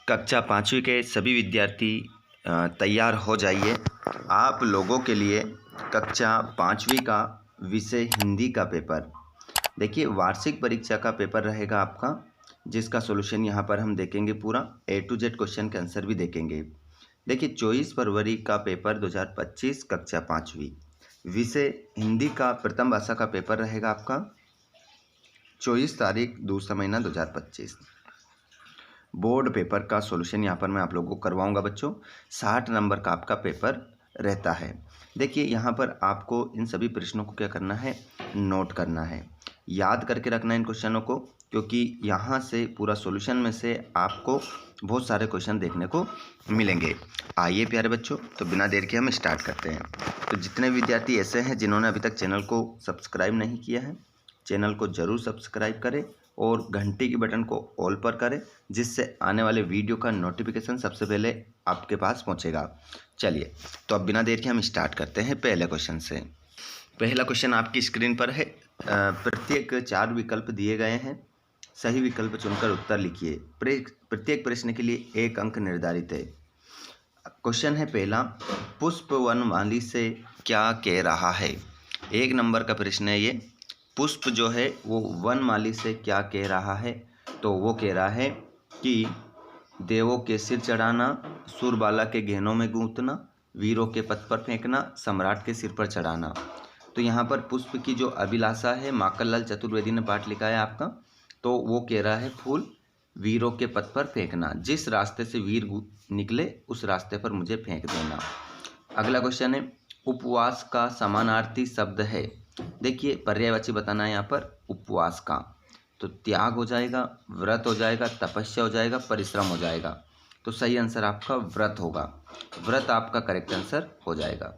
कक्षा 5वीं के सभी विद्यार्थी तैयार हो जाइए। आप लोगों के लिए कक्षा 5वीं का विषय हिंदी का पेपर, देखिए वार्षिक परीक्षा का पेपर रहेगा आपका, जिसका सॉल्यूशन यहाँ पर हम देखेंगे। पूरा A to Z क्वेश्चन के आंसर भी देखेंगे। देखिए 24 फरवरी का पेपर 2025 कक्षा 5वीं विषय हिंदी का प्रथम भाषा का पेपर रहेगा आपका 24 तारीख दूसरा महीना 2025। बोर्ड पेपर का सॉल्यूशन यहाँ पर मैं आप लोगों को करवाऊंगा बच्चों। 60 नंबर का आपका पेपर रहता है। देखिए यहाँ पर आपको इन सभी प्रश्नों को क्या करना है, नोट करना है, याद करके रखना है इन क्वेश्चनों को, क्योंकि यहाँ से पूरा सॉल्यूशन में से आपको बहुत सारे क्वेश्चन देखने को मिलेंगे। आइए प्यारे बच्चों, तो बिना देर के हम स्टार्ट करते हैं। तो जितने विद्यार्थी ऐसे हैं जिन्होंने अभी तक चैनल को सब्सक्राइब नहीं किया है, चैनल को ज़रूर सब्सक्राइब करें और घंटी की बटन को ऑल पर करें, जिससे आने वाले वीडियो का नोटिफिकेशन सबसे पहले आपके पास पहुंचेगा। चलिए तो अब बिना देर के हम स्टार्ट करते हैं पहले क्वेश्चन से। पहला क्वेश्चन आपकी स्क्रीन पर है। प्रत्येक 4 विकल्प दिए गए हैं, सही विकल्प चुनकर उत्तर लिखिए। प्रत्येक प्रश्न के लिए 1 अंक निर्धारित है। क्वेश्चन है पहला, पुष्प वनमाली से क्या कह रहा है। 1 नंबर का प्रश्न है ये। पुष्प जो है वो वनमाली से क्या कह रहा है, तो वो कह रहा है कि देवों के सिर चढ़ाना, सुरबाला के गहनों में गूंथना, वीरों के पथ पर फेंकना, सम्राट के सिर पर चढ़ाना। तो यहाँ पर पुष्प की जो अभिलाषा है, माखनलाल चतुर्वेदी ने पाठ लिखा है आपका, तो वो कह रहा है फूल वीरों के पथ पर फेंकना, जिस रास्ते से वीर निकले उस रास्ते पर मुझे फेंक देना। अगला क्वेश्चन है, उपवास का समानार्थी शब्द है। देखिए पर्यायवाची बताना है यहाँ पर उपवास का, तो त्याग हो जाएगा, व्रत हो जाएगा, तपस्या हो जाएगा, परिश्रम हो जाएगा। तो सही आंसर आपका व्रत होगा। व्रत आपका करेक्ट आंसर हो जाएगा।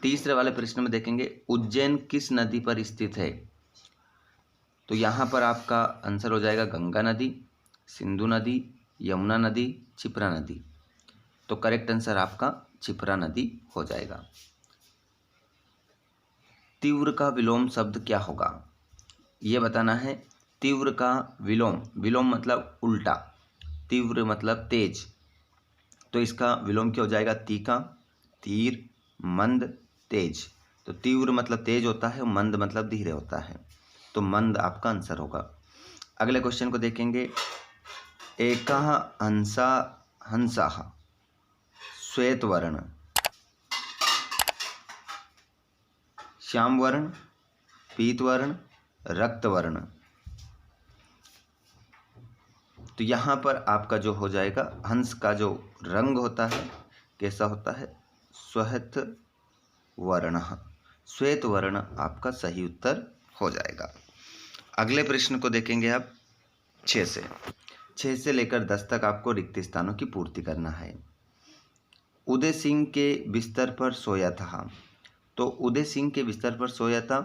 तीसरे वाले प्रश्न में देखेंगे, उज्जैन किस नदी पर स्थित है। तो यहाँ पर आपका आंसर हो जाएगा गंगा नदी, सिंधु नदी, यमुना नदी, क्षिप्रा नदी। तो करेक्ट आंसर आपका क्षिप्रा नदी हो जाएगा। तीव्र का विलोम शब्द क्या होगा, ये बताना है। तीव्र का विलोम, विलोम मतलब उल्टा, तीव्र मतलब तेज, तो इसका विलोम क्या हो जाएगा, तीखा, तीर, मंद, तेज। तो तीव्र मतलब तेज होता है, मंद मतलब धीरे होता है, तो मंद आपका आंसर होगा। अगले क्वेश्चन को देखेंगे, एकः हंसा हंसाः श्वेत वर्ण, श्याम वर्ण, पीत वर्ण, रक्त वर्ण। तो यहाँ पर आपका जो हो जाएगा, हंस का जो रंग होता है कैसा होता है, श्वेत वर्ण। श्वेत वर्ण आपका सही उत्तर हो जाएगा। अगले प्रश्न को देखेंगे आप 6 से लेकर 10 तक आपको रिक्त स्थानों की पूर्ति करना है। उदय सिंह के बिस्तर पर सोया था। तो उदय सिंह के बिस्तर पर सोया था,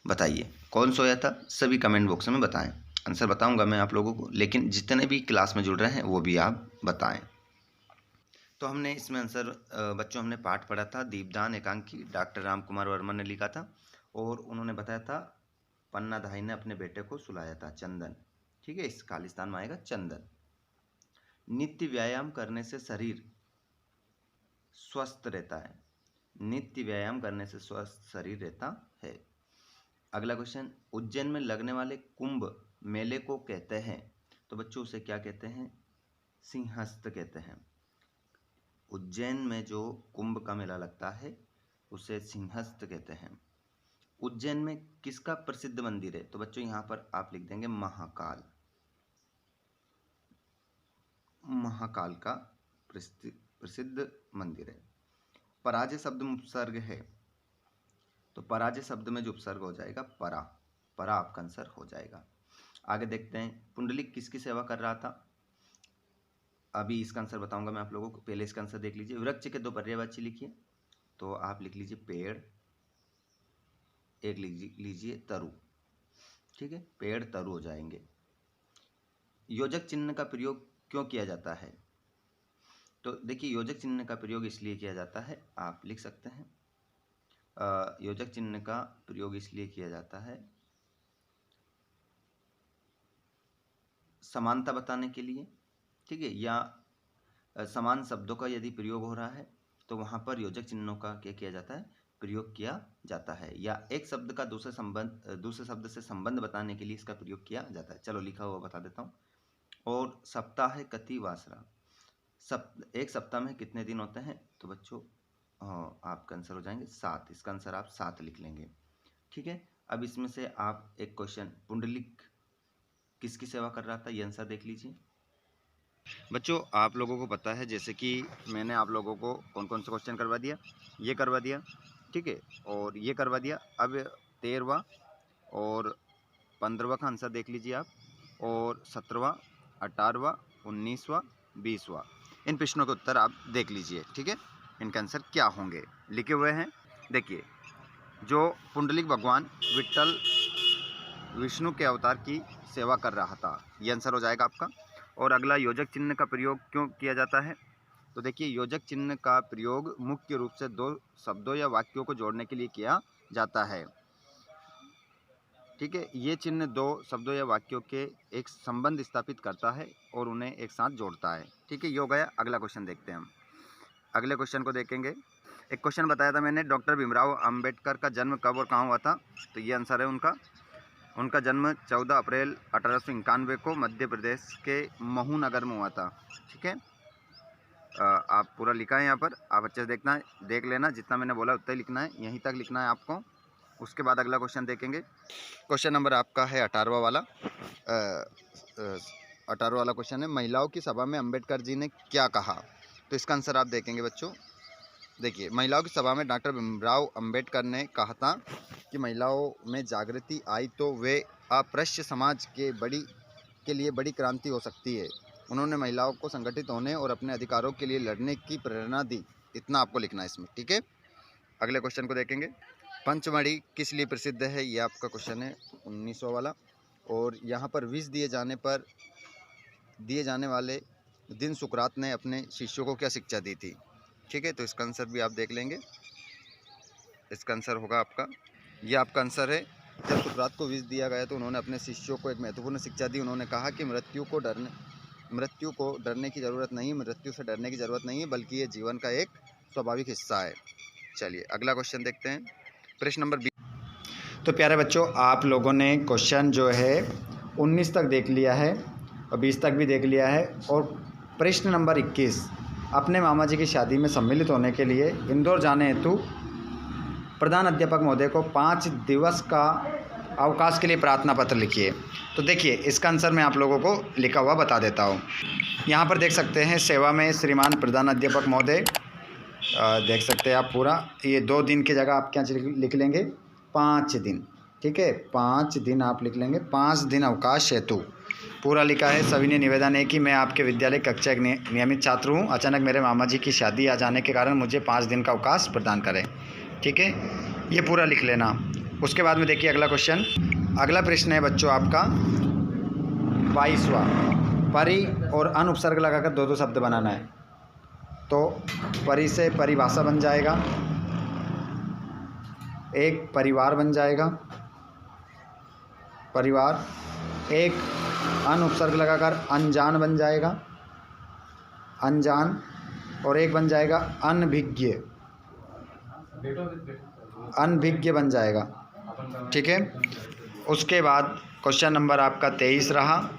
बताइए कौन सोया था। सभी कमेंट बॉक्स में बताएं, आंसर बताऊंगा मैं आप लोगों को, लेकिन जितने भी क्लास में जुड़ रहे हैं वो भी आप बताएं। तो हमने इसमें आंसर बच्चों हमने पाठ पढ़ा था, दीपदान एकांकी डॉक्टर राम कुमार वर्मा ने लिखा था, और उन्होंने बताया था पन्ना धाई ने अपने बेटे को सुलाया था, चंदन। ठीक है, इस खालिस्तान में आएगा चंदन। नित्य व्यायाम करने से शरीर स्वस्थ रहता है। नित्य व्यायाम करने से स्वस्थ शरीर रहता है। अगला क्वेश्चन, उज्जैन में लगने वाले कुंभ मेले को कहते हैं। तो बच्चों उसे क्या कहते हैं, सिंहस्थ कहते हैं। उज्जैन में जो कुंभ का मेला लगता है उसे सिंहस्थ कहते हैं। उज्जैन में किसका प्रसिद्ध मंदिर है। तो बच्चों यहाँ पर आप लिख देंगे महाकाल। महाकाल का प्रसिद्ध मंदिर है। पराजय शब्द में उपसर्ग है, तो पराजय शब्द में जो उपसर्ग हो जाएगा परा, परा आपका आंसर हो जाएगा। आगे देखते हैं, पुंडलिक किसकी सेवा कर रहा था। अभी इसका आंसर बताऊंगा मैं आप लोगों को, पहले इसका आंसर देख लीजिए। वृक्ष के 2 पर्यायवाची लिखिए, तो आप लिख लीजिए पेड़, एक लीजिए तरु। ठीक है, पेड़ तरु हो जाएंगे। योजक चिन्ह का प्रयोग क्यों किया जाता है। तो देखिए योजक चिन्ह का प्रयोग इसलिए किया जाता है, आप लिख सकते हैं। योजक चिन्ह का प्रयोग इसलिए किया जाता है समानता बताने के लिए, ठीक है, या समान शब्दों का यदि प्रयोग हो रहा है तो वहाँ पर योजक चिन्हों का क्या किया जाता है, प्रयोग किया जाता है, या एक शब्द का दूसरे शब्द से संबंध बताने के लिए इसका प्रयोग किया जाता है। चलो लिखा हुआ बता देता हूँ। और सप्ताह कति वासरा, एक सप्ताह में कितने दिन होते हैं? तो बच्चों आपका आंसर हो जाएंगे 7। इसका आंसर आप 7 लिख लेंगे। ठीक है, अब इसमें से आप एक क्वेश्चन, पुंडलिक किसकी सेवा कर रहा था, ये आंसर देख लीजिए। बच्चों आप लोगों को पता है, जैसे कि मैंने आप लोगों को कौन कौन सा क्वेश्चन करवा दिया, ये करवा दिया, ठीक है, और ये करवा दिया। अब 13वां और 15वां का आंसर देख लीजिए आप, और 17वां, 18वां, 19वां, 20वां, इन प्रश्नों के उत्तर आप देख लीजिए। ठीक है, इनके आंसर क्या होंगे लिखे हुए हैं। देखिए, जो पुंडलिक भगवान विट्ठल विष्णु के अवतार की सेवा कर रहा था, ये आंसर हो जाएगा आपका। और अगला, योजक चिन्ह का प्रयोग क्यों किया जाता है? तो देखिए, योजक चिन्ह का प्रयोग मुख्य रूप से 2 शब्दों या वाक्यों को जोड़ने के लिए किया जाता है। ठीक है, ये चिन्ह 2 शब्दों या वाक्यों के एक संबंध स्थापित करता है और उन्हें एक साथ जोड़ता है। ठीक है, ये हो गया। अगला क्वेश्चन देखते हैं हम। अगले क्वेश्चन को देखेंगे। एक क्वेश्चन बताया था मैंने, डॉक्टर भीमराव अंबेडकर का जन्म कब और कहाँ हुआ था? तो ये आंसर है उनका जन्म 14 अप्रैल 1891 को मध्य प्रदेश के महू नगर में हुआ था। ठीक है, आप पूरा लिखा है यहाँ पर, आप अच्छे से देख लेना, जितना मैंने बोला उतना ही लिखना है, यहीं तक लिखना है आपको। उसके बाद अगला क्वेश्चन देखेंगे। क्वेश्चन नंबर आपका है 18वां वाला। 18वां वाला क्वेश्चन है, महिलाओं की सभा में अंबेडकर जी ने क्या कहा? तो इसका आंसर आप देखेंगे बच्चों। देखिए, महिलाओं की सभा में डॉक्टर भीमराव अंबेडकर ने कहा था कि महिलाओं में जागृति आई तो वे अस्पृश्य समाज के लिए बड़ी क्रांति हो सकती है। उन्होंने महिलाओं को संगठित होने और अपने अधिकारों के लिए लड़ने की प्रेरणा दी। इतना आपको लिखना है इसमें। ठीक है, अगले क्वेश्चन को देखेंगे। पंचमढ़ी किस लिए प्रसिद्ध है? ये आपका क्वेश्चन है 1900 वाला। और यहाँ पर विष दिए जाने वाले दिन सुकरात ने अपने शिष्यों को क्या शिक्षा दी थी? ठीक है, तो इसका आंसर भी आप देख लेंगे। इसका आंसर होगा आपका, ये आपका आंसर है। जब सुकरात को विष दिया गया तो उन्होंने अपने शिष्यों को एक महत्वपूर्ण शिक्षा दी। उन्होंने कहा कि मृत्यु को डरने की ज़रूरत नहीं, मृत्यु से डरने की ज़रूरत नहीं है, बल्कि ये जीवन का एक स्वाभाविक हिस्सा है। चलिए अगला क्वेश्चन देखते हैं, प्रश्न नंबर 20। तो प्यारे बच्चों, आप लोगों ने क्वेश्चन जो है 19 तक देख लिया है और 20 तक भी देख लिया है। और प्रश्न नंबर 21, अपने मामा जी की शादी में सम्मिलित होने के लिए इंदौर जाने हेतु प्रधान अध्यापक महोदय को 5 दिवस का अवकाश के लिए प्रार्थना पत्र लिखिए। तो देखिए, इसका आंसर मैं आप लोगों को लिखा हुआ बता देता हूँ। यहाँ पर देख सकते हैं, सेवा में श्रीमान प्रधान अध्यापक महोदय, देख सकते हैं आप पूरा। ये 2 दिन की जगह आप क्या लिख लेंगे? 5 दिन। ठीक है, 5 दिन आप लिख लेंगे। 5 दिन अवकाश हेतु पूरा लिखा है। सभी ने निवेदन है कि मैं आपके विद्यालय कक्षा एक नियमित छात्र हूँ। अचानक मेरे मामा जी की शादी आ जाने के कारण मुझे 5 दिन का अवकाश प्रदान करें। ठीक है, ये पूरा लिख लेना। उसके बाद में देखिए अगला क्वेश्चन। अगला प्रश्न है बच्चों आपका 22वां, परि और अन उपसर्ग लगाकर 2 शब्द बनाना है। तो परि से परिभाषा बन जाएगा, एक परिवार बन जाएगा, परिवार। एक अन उपसर्ग लगाकर अनजान बन जाएगा, अनजान। और एक बन जाएगा अनभिज्ञ, अनभिज्ञ बन जाएगा। ठीक है, उसके बाद क्वेश्चन नंबर आपका 23 रहा,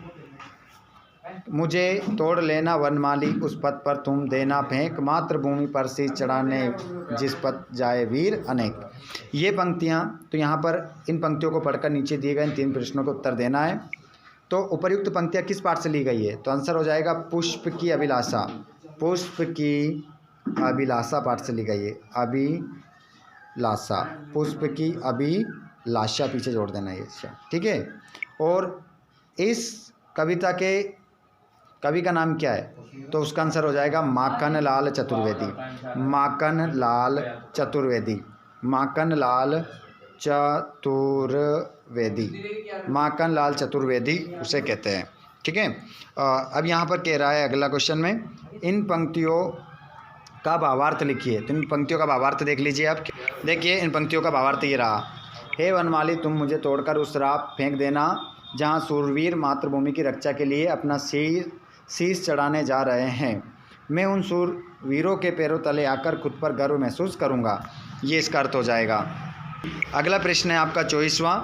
मुझे तोड़ लेना वनमाली, उस पथ पर तुम देना फेंक, मातृभूमि पर शीश चढ़ाने जिस पथ जाए वीर अनेक। ये पंक्तियाँ, तो यहाँ पर इन पंक्तियों को पढ़कर नीचे दिए गए 3 प्रश्नों को उत्तर देना है। तो उपर्युक्त पंक्तियाँ किस पाठ से ली गई है? तो आंसर हो जाएगा पुष्प की अभिलाषा, पुष्प की अभिलाषा पाठ से ली गई है। अभिलाषा, पुष्प की अभिलाषा, पीछे जोड़ देना ये। ठीक है, और इस कविता के कवि का नाम क्या है? तो उसका आंसर हो जाएगा माखनलाल चतुर्वेदी, माखनलाल चतुर्वेदी, माखनलाल चतुर्वेदी, माखनलाल चतुर्वेदी उसे कहते हैं। ठीक है, अब यहाँ पर कह रहा है अगला क्वेश्चन में, इन पंक्तियों का भावार्थ लिखिए। तो इन पंक्तियों का भावार्थ देख लीजिए आप। देखिए, इन पंक्तियों का भावार्थ ये रहा, हे वनमाली तुम मुझे तोड़कर उस राह फेंक देना जहाँ सूरवीर मातृभूमि की रक्षा के लिए अपना शीश चढ़ाने जा रहे हैं। मैं उन शूरवीरों के पैरों तले आकर खुद पर गर्व महसूस करूँगा। ये इसका अर्थ हो जाएगा। अगला प्रश्न है आपका 24वां।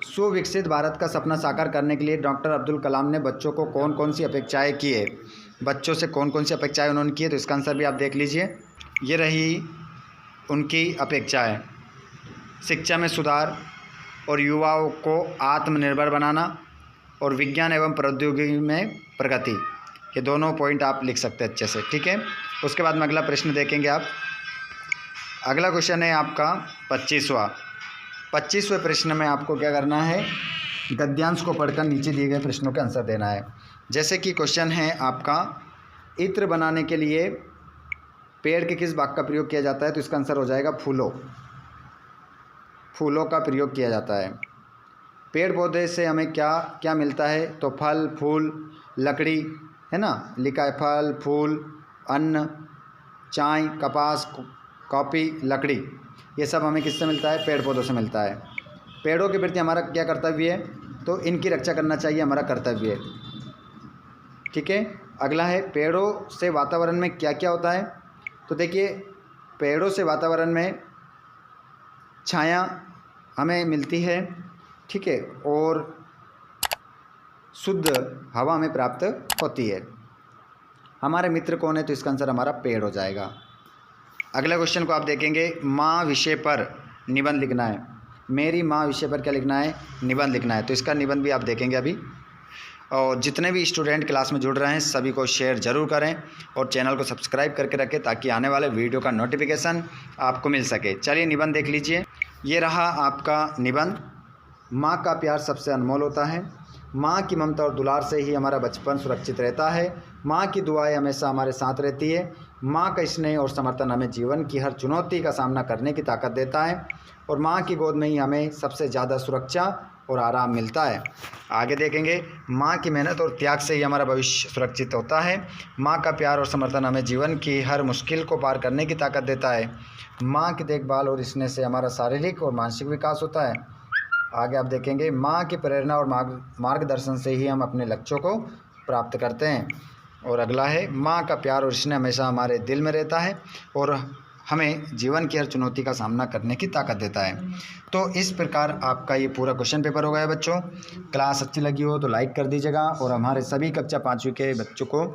सुविकसित भारत का सपना साकार करने के लिए डॉक्टर अब्दुल कलाम ने बच्चों को कौन कौन सी अपेक्षाएँ की है? बच्चों से कौन कौन सी अपेक्षाएँ उन्होंने की है, तो इसका आंसर भी आप देख लीजिए। ये रही उनकी अपेक्षाएँ। शिक्षा में सुधार और युवाओं को आत्मनिर्भर बनाना और विज्ञान एवं प्रौद्योगिकी में प्रगति। ये दोनों पॉइंट आप लिख सकते हैं अच्छे से, ठीक है। उसके बाद में अगला प्रश्न देखेंगे आप। अगला क्वेश्चन है आपका 25वां। 25वें प्रश्न में आपको क्या करना है, गद्यांश को पढ़कर नीचे दिए गए प्रश्नों के आंसर देना है। जैसे कि क्वेश्चन है आपका, इत्र बनाने के लिए पेड़ के किस भाग का प्रयोग किया जाता है? तो इसका आंसर हो जाएगा फूलों। फूलों का प्रयोग किया जाता है। पेड़ पौधे से हमें क्या क्या मिलता है? तो फल, फूल, लकड़ी, है ना, लिखा है फल, फूल, अन्न, चाय, कपास, कॉफ़ी, लकड़ी। ये सब हमें किससे मिलता है? पेड़ पौधों से मिलता है। पेड़ों के प्रति हमारा क्या कर्तव्य है? तो इनकी रक्षा करना चाहिए, हमारा कर्तव्य है, ठीक है। अगला है, पेड़ों से वातावरण में क्या क्या होता है? तो देखिए, पेड़ों से वातावरण में छाया हमें मिलती है, ठीक है, और शुद्ध हवा हमें प्राप्त होती है। हमारे मित्र कौन है? तो इसका आंसर हमारा पेड़ हो जाएगा। अगला क्वेश्चन को आप देखेंगे, माँ विषय पर निबंध लिखना है। मेरी माँ विषय पर क्या लिखना है? निबंध लिखना है। तो इसका निबंध भी आप देखेंगे अभी। और जितने भी स्टूडेंट क्लास में जुड़ रहे हैं सभी को शेयर ज़रूर करें और चैनल को सब्सक्राइब करके रखें ताकि आने वाले वीडियो का नोटिफिकेशन आपको मिल सके। चलिए निबंध देख लीजिए। ये रहा आपका निबंध। माँ का प्यार सबसे अनमोल होता है। माँ की ममता और दुलार से ही हमारा बचपन सुरक्षित रहता है। माँ की दुआएं हमेशा हमारे साथ रहती है। माँ का स्नेह और समर्थन हमें जीवन की हर चुनौती का सामना करने की ताकत देता है और माँ की गोद में ही हमें सबसे ज़्यादा सुरक्षा और आराम मिलता है। आगे देखेंगे, माँ की मेहनत और त्याग से ही हमारा भविष्य सुरक्षित होता है। माँ का प्यार और समर्थन हमें जीवन की हर मुश्किल को पार करने की ताकत देता है। माँ की देखभाल और स्नेह से हमारा शारीरिक और मानसिक विकास होता है। आगे आप देखेंगे, माँ की प्रेरणा और मार्गदर्शन से ही हम अपने लक्ष्यों को प्राप्त करते हैं। और अगला है, माँ का प्यार और स्नेह हमेशा हमारे दिल में रहता है और हमें जीवन की हर चुनौती का सामना करने की ताकत देता है। तो इस प्रकार आपका ये पूरा क्वेश्चन पेपर हो गया बच्चों। क्लास अच्छी लगी हो तो लाइक कर दीजिएगा और हमारे सभी कक्षा 5वीं के बच्चों को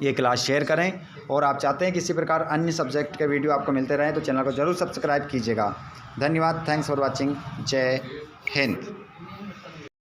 ये क्लास शेयर करें। और आप चाहते हैं कि इसी प्रकार अन्य सब्जेक्ट के वीडियो आपको मिलते रहें तो चैनल को ज़रूर सब्सक्राइब कीजिएगा। धन्यवाद। Thanks for watching. जय हिंद।